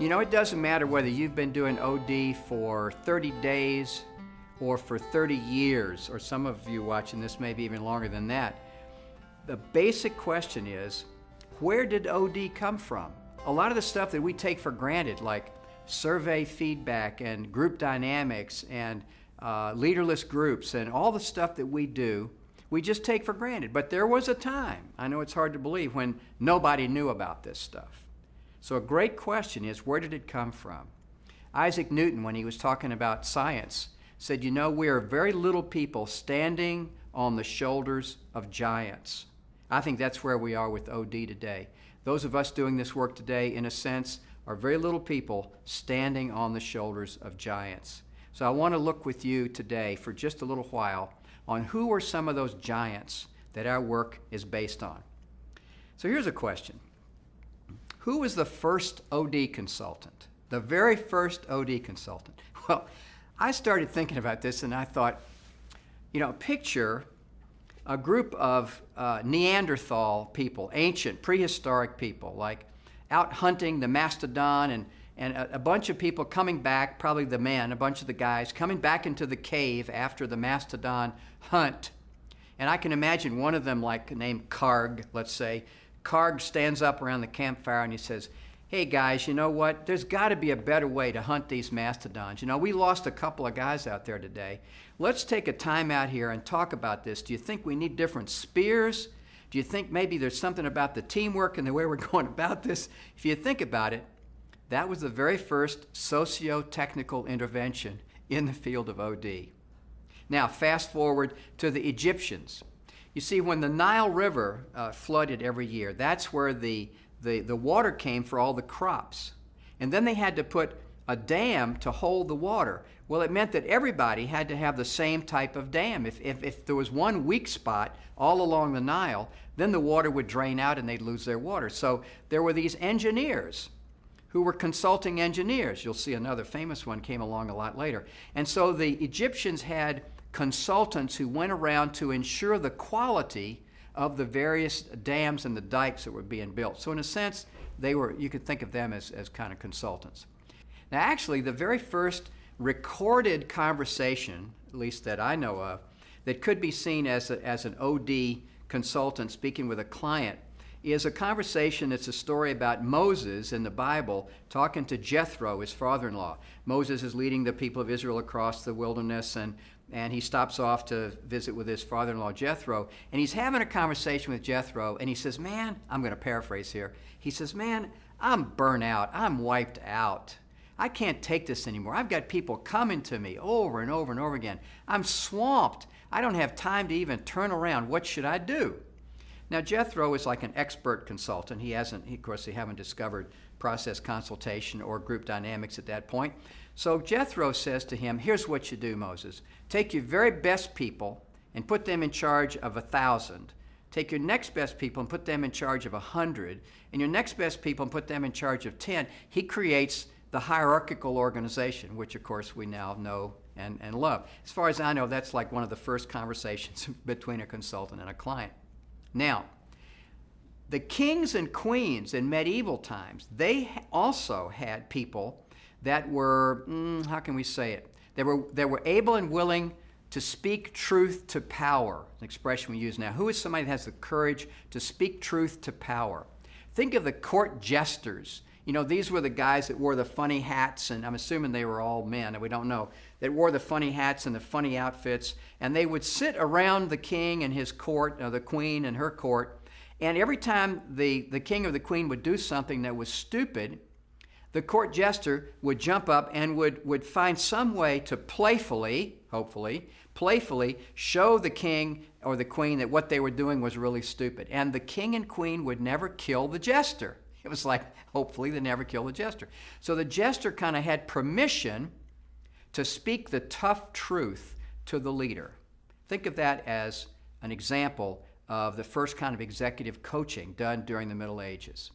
You know, it doesn't matter whether you've been doing OD for 30 days or for 30 years, or some of you watching this maybe even longer than that. The basic question is, where did OD come from? A lot of the stuff that we take for granted, like survey feedback and group dynamics and leaderless groups and all the stuff that we do, we just take for granted. But there was a time, I know it's hard to believe, when nobody knew about this stuff. So a great question is, where did it come from? Isaac Newton, when he was talking about science, said, you know, we are very little people standing on the shoulders of giants. I think that's where we are with OD today. Those of us doing this work today, in a sense, are very little people standing on the shoulders of giants. So I want to look with you today for just a little while on who are some of those giants that our work is based on. So here's a question. Who was the first OD consultant? The very first OD consultant? Well, I started thinking about this and I thought, you know, picture a group of Neanderthal people, ancient, prehistoric people, like out hunting the mastodon, and a bunch of people coming back, probably the men, a bunch of the guys, coming back into the cave after the mastodon hunt. And I can imagine one of them, like named Karg, let's say. Karg stands up around the campfire and he says, hey guys, you know what? There's got to be a better way to hunt these mastodons. You know, we lost a couple of guys out there today. Let's take a time out here and talk about this. Do you think we need different spears? Do you think maybe there's something about the teamwork and the way we're going about this? If you think about it, that was the very first socio-technical intervention in the field of OD. Now, fast forward to the Egyptians. You see, when the Nile River flooded every year, that's where the water came for all the crops. And then they had to put a dam to hold the water. Well, it meant that everybody had to have the same type of dam. If there was one weak spot all along the Nile, then the water would drain out and they'd lose their water. So there were these engineers who were consulting engineers. You'll see another famous one came along a lot later. And so the Egyptians had consultants who went around to ensure the quality of the various dams and the dikes that were being built. So in a sense, you could think of them as kind of consultants. Now actually, the very first recorded conversation, at least that I know of, that could be seen as an OD consultant speaking with a client is a conversation. It's a story about Moses in the Bible talking to Jethro, his father-in-law. Moses is leading the people of Israel across the wilderness, and he stops off to visit with his father-in-law Jethro, and he's having a conversation with Jethro, and he says, man, I'm going to paraphrase here. He says, man, I'm burnt out. I'm wiped out. I can't take this anymore. I've got people coming to me over and over and over again. I'm swamped. I don't have time to even turn around. What should I do? Now, Jethro is like an expert consultant. Of course, they haven't discovered process consultation or group dynamics at that point. So Jethro says to him, here's what you do, Moses. Take your very best people and put them in charge of 1,000. Take your next best people and put them in charge of 100. And your next best people and put them in charge of 10. He creates the hierarchical organization, which of course we now know and love. As far as I know, that's like one of the first conversations between a consultant and a client. Now, the kings and queens in medieval times, they also had people that were, how can we say it? They were able and willing to speak truth to power, an expression we use now. Who is somebody that has the courage to speak truth to power? Think of the court jesters. You know, these were the guys that wore the funny hats, and I'm assuming they were all men, and we don't know, that wore the funny hats and the funny outfits, and they would sit around the king and his court, the queen and her court, and every time the king or the queen would do something that was stupid, the court jester would jump up and would find some way to playfully, hopefully, playfully show the king or the queen that what they were doing was really stupid. And the king and queen would never kill the jester. It was like, hopefully, they never kill the jester. So the jester kind of had permission to speak the tough truth to the leader. Think of that as an example of the first kind of executive coaching done during the Middle Ages.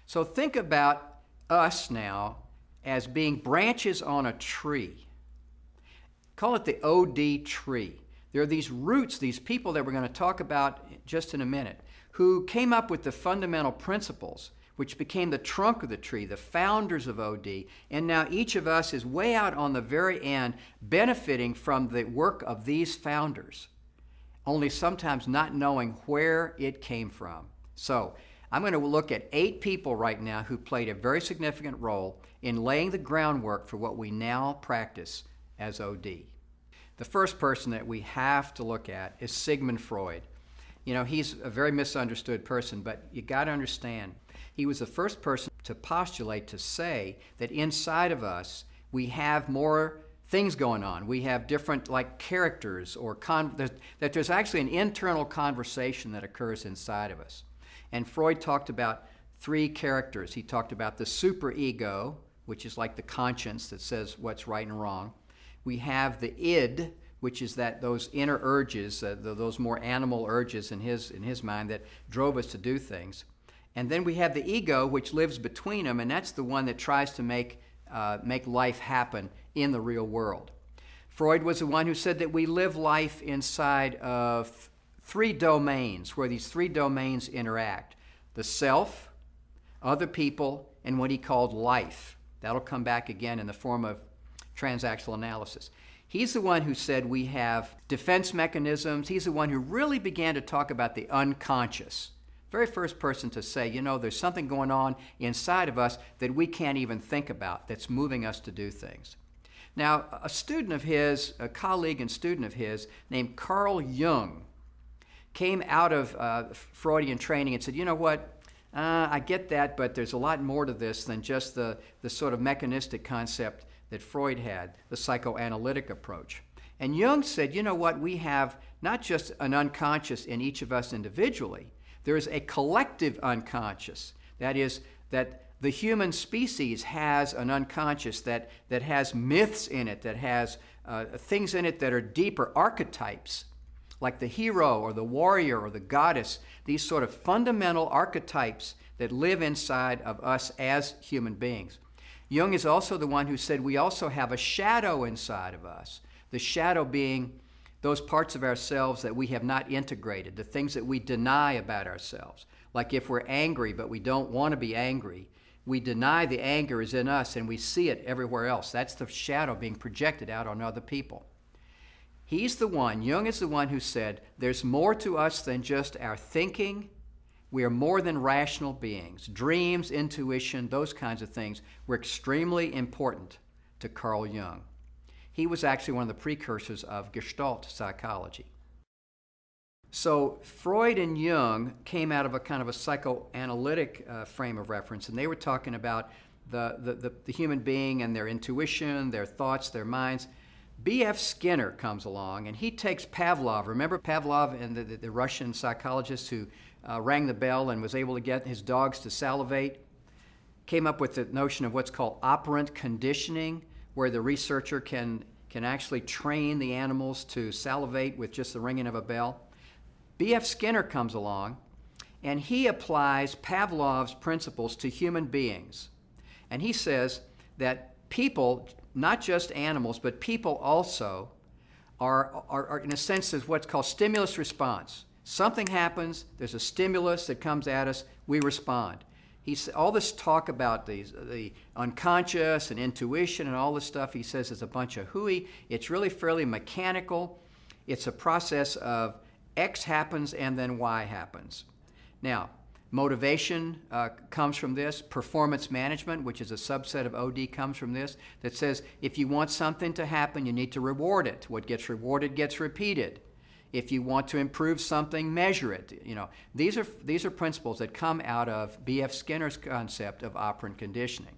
So think about us now as being branches on a tree. Call it the OD tree. There are these roots, these people that we're going to talk about just in a minute, who came up with the fundamental principles which became the trunk of the tree, the founders of OD, and now each of us is way out on the very end benefiting from the work of these founders, only sometimes not knowing where it came from. So I'm going to look at 8 people right now who played a very significant role in laying the groundwork for what we now practice as OD. The first person that we have to look at is Sigmund Freud. You know, he's a very misunderstood person, but you got to understand, he was the first person to postulate, to say that inside of us we have more things going on. We have different, like, characters, or that there's actually an internal conversation that occurs inside of us. And Freud talked about 3 characters. He talked about the superego, which is like the conscience that says what's right and wrong. We have the id, which is those inner urges, those more animal urges in his mind that drove us to do things. And then we have the ego, which lives between them, and that's the one that tries to make life happen in the real world. Freud was the one who said that we live life inside of 3 domains, where these 3 domains interact: the self, other people, and what he called life. That'll come back again in the form of transactional analysis. He's the one who said we have defense mechanisms. He's the one who really began to talk about the unconscious. Very first person to say, you know, there's something going on inside of us that we can't even think about that's moving us to do things. Now, a student of his, a colleague and student of his named Carl Jung, came out of Freudian training and said, you know what, I get that, but there's a lot more to this than just the sort of mechanistic concept that Freud had, the psychoanalytic approach. And Jung said, you know what, we have not just an unconscious in each of us individually, there is a collective unconscious. That is, that the human species has an unconscious that has myths in it, that has things in it that are deeper, archetypes, like the hero or the warrior or the goddess, these sort of fundamental archetypes that live inside of us as human beings. Jung is also the one who said we also have a shadow inside of us, the shadow being those parts of ourselves that we have not integrated, the things that we deny about ourselves. Like if we're angry but we don't want to be angry, we deny the anger is in us and we see it everywhere else. That's the shadow being projected out on other people. He's the one, Jung is the one who said, there's more to us than just our thinking. We are more than rational beings. Dreams, intuition, those kinds of things were extremely important to Carl Jung. He was actually one of the precursors of Gestalt psychology. So Freud and Jung came out of a kind of a psychoanalytic frame of reference, and they were talking about the human being and their intuition, their thoughts, their minds. B.F. Skinner comes along, and he takes Pavlov. Remember Pavlov and the Russian psychologist who rang the bell and was able to get his dogs to salivate? Came up with the notion of what's called operant conditioning, where the researcher can actually train the animals to salivate with just the ringing of a bell. B.F. Skinner comes along, and he applies Pavlov's principles to human beings. And he says that people, not just animals, but people also are in a sense, is what's called stimulus response. Something happens, there's a stimulus that comes at us, we respond. All this talk about the unconscious and intuition and all this stuff, he says, is a bunch of hooey. It's really fairly mechanical. It's a process of X happens and then Y happens. Now, motivation comes from this. Performance management, which is a subset of OD, comes from this, that says if you want something to happen, you need to reward it. What gets rewarded gets repeated. If you want to improve something, measure it. You know, these are principles that come out of B.F. Skinner's concept of operant conditioning.